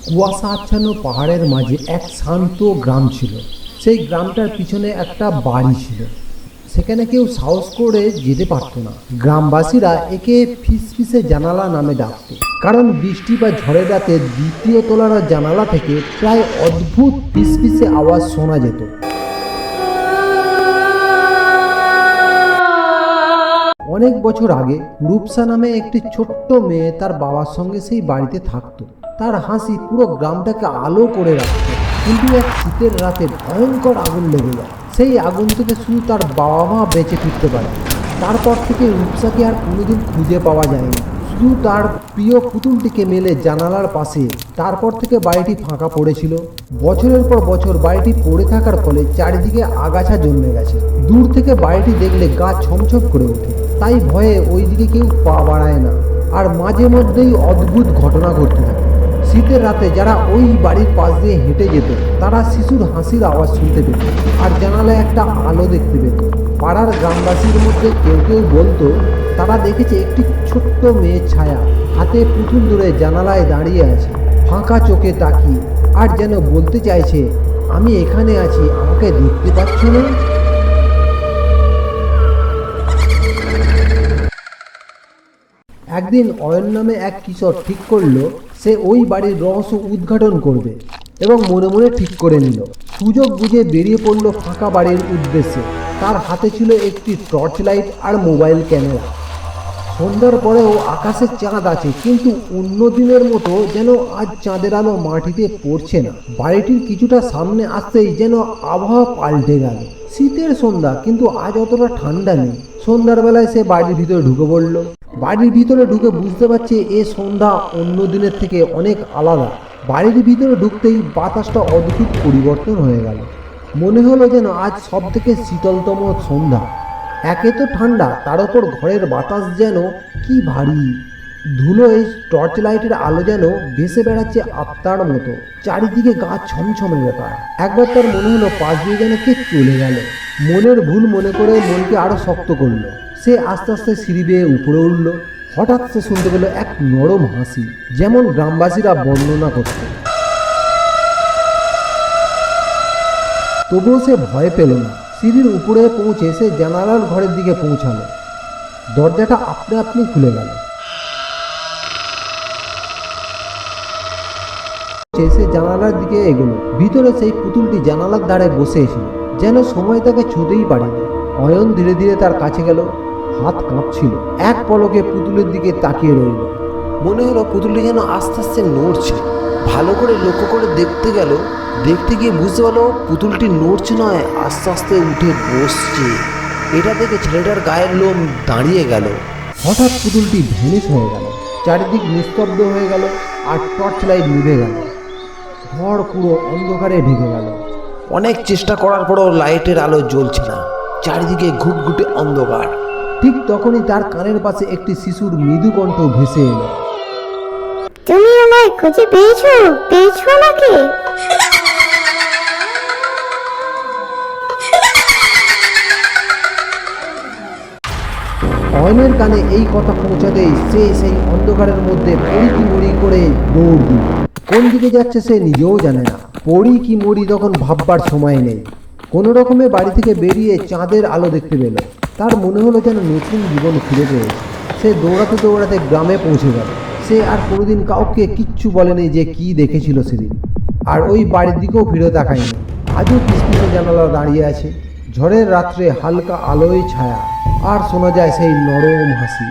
কুয়াশা আচ্ছন্ন পাহাড়ের মাঝে এক শান্ত গ্রাম ছিল। সেই গ্রামটার পিছনে একটা বাড়ি ছিল। সেখানে কেউ সাহস করে যেতে পারত না। গ্রামবাসীরা একে ফিসফিসে জানালা নামে ডাকত, কারণ বৃষ্টি বা ঝড়ের রাতে দ্বিতীয় তলার জানালা থেকে প্রায় অদ্ভুত ফিসফিসে আওয়াজ শোনা যেত। অনেক বছর আগে রূপসা নামে একটি ছোট্ট মেয়ে তার বাবার সঙ্গে সেই বাড়িতে থাকতো। তার হাসি পুরো গ্রামটাকে আলো করে রাখত। কিন্তু এক শীতের রাতে ভয়ঙ্কর আগুন লেগে যায়। সেই আগুন থেকে শুধু তার বাবা মা বেঁচে ফিরতে পারে। তারপর থেকে রূপসাকে আর কোনোদিন খুঁজে পাওয়া যায়নি, শুধু তার প্রিয় পুতুলটিকে মেলে জানালার পাশে। তারপর থেকে বাড়িটি ফাঁকা পড়েছিল। বছরের পর বছর বাড়িটি পড়ে থাকার ফলে চারিদিকে আগাছা জন্মে গেছে। দূর থেকে বাড়িটি দেখলে গা ছমছম করে ওঠে, তাই ভয়ে ওই দিকে কেউ পা বাড়ায় না। আর মাঝে মধ্যেই অদ্ভুত ঘটনা ঘটতে থাকে। শীতের রাতে যারা ওই বাড়ির পাশ দিয়ে হেঁটে যেত তারা শিশুর হাসির আওয়াজ শুনতে পেত, আর জানালায় একটা আলো দেখতে পেত। পাড়ার গ্রামবাসীর মধ্যে কেউ কেউ বলতো তারা দেখেছে একটি ছোট্ট মেয়ের ছায়া হাতে পুতুল ধরে জানালায় দাঁড়িয়ে আছে, ফাঁকা চোখে তাকিয়ে, আর যেন বলতে চাইছে, আমি এখানে আছি, আমাকে দেখতে পাচ্ছ না? একদিন অয়ন নামে এক কিশোর ঠিক করলো সে ওই বাড়ির রহস্য উদ্ঘাটন করবে, এবং মনে মনে ঠিক করে নিল। সুযোগ বুঝে বেরিয়ে পড়লো ফাঁকা বাড়ির উদ্দেশ্যে। তার হাতে ছিল একটি টর্চ লাইট আর মোবাইল ক্যামেরা। সন্ধ্যার পরেও আকাশে চাঁদ আছে, কিন্তু অন্য দিনের মতো যেন আজ চাঁদের আলো মাটিতে পড়ছে না। বাড়িটির কিছুটা সামনে আসতেই যেন আবহাওয়া পাল্টে গেল। শীতের সন্ধ্যা, কিন্তু আজ অতটা ঠান্ডা নেই। সন্ধ্যার বেলায় সে বাড়ির ভিতরে ঢুকে পড়ল। বাড়ির ভিতরে ঢুকে বুঝতে পারছে এ সন্ধ্যা অন্য দিনের থেকে অনেক আলাদা। বাড়ির ভিতরে ঢুকতেই বাতাসটা অদ্ভুত পরিবর্তন হয়ে গেল। মনে হলো যেন আজ সব থেকে শীতলতম সন্ধ্যা। একে তো ঠান্ডা, তার উপর ঘরের বাতাস যেন কি ভারী। ধুলোয় টর্চ লাইটের আলো যেন ভেসে বেড়াচ্ছে আত্মার মতো। চারিদিকে গা ছমছমে ব্যাপার। একবার তার মনে হলো পাশ দিয়ে যেন কে চলে গেল। মনের ভুল মনে করে মনকে আরো শক্ত করলো। সে আস্তে আস্তে সিঁড়ি বেয়ে উপরে উঠল। হঠাৎ সে শুনতে পেল এক নরম হাসি, যেমন গ্রামবাসীরা বর্ণনা করত। তবুও সে ভয় পেল না। সিঁড়ির উপরে পৌঁছে সে জানালার ঘরের দিকে পৌঁছালো। দরজাটা আপনা আপনি খুলে গেল। সে জানালার দিকে এগোলো। ভিতরে সেই পুতুলটি জানালার ধারে বসে ছিল, যেন সময় তাকে ছুঁতেই পারেনি। অয়ন ধীরে ধীরে তার কাছে গেল। হাত কাঁপছিল। এক পলকে পুতুলের দিকে তাকিয়ে রইল। মনে হলো পুতুলটি যেন আস্তে আস্তে নড়ছে। ভালো করে লক্ষ্য করে দেখতে গেল। দেখতে গিয়ে বুঝতে পারলো পুতুলটি নড়ছে নয়, আস্তে আস্তে উঠে বসছে। এটা দেখে ছেলেটার গায়ের লোম দাঁড়িয়ে গেল। হঠাৎ পুতুলটি ভ্যানিশ হয়ে গেল। চারিদিক নিস্তব্ধ হয়ে গেল, আর টর্চ লাইট নিভে গেল। ঘর পুরো অন্ধকারে ঢেকে গেল। অনেক চেষ্টা করার পরও লাইটের আলো জ্বলছে না। চারিদিকে ঘুটঘুটে অন্ধকার। ঠিক তখনই তার কানের পাশে একটি শিশুর মৃদু কণ্ঠ ভেসে এলো। তুমি আমায় খুঁজে পেয়েছো? পেয়েছো আমাকে? অয়নের কানে এই কথা পৌঁছাতেই সে সেই অন্ধকারের মধ্যে পড়ি কি মরি করে দৌড় দিল। কোন দিকে যাচ্ছে সে নিজেও জানে না। পড়ি কি মরি তখন ভাববার সময় নেই। কোনো রকমে বাড়ি থেকে বেরিয়ে চাঁদের আলো দেখতে পেল। তার মনে হলো যেন নতুন জীবন ফিরে পেয়েছে। সে দৌড়াতে দৌড়াতে গ্রামে পৌঁছে গেল। সে আর কোনোদিন কাউকে কিচ্ছু বলেনি যে কি দেখেছিল সেদিন। আর ওই বাড়ির দিকেও ফিরে তাকায়নি। আজও পিছপিছে জানালা দাঁড়িয়ে আছে। ঝড়ের রাত্রে হালকা আলোয় ছায়া, আর শোনা যায় সেই নরম হাসি।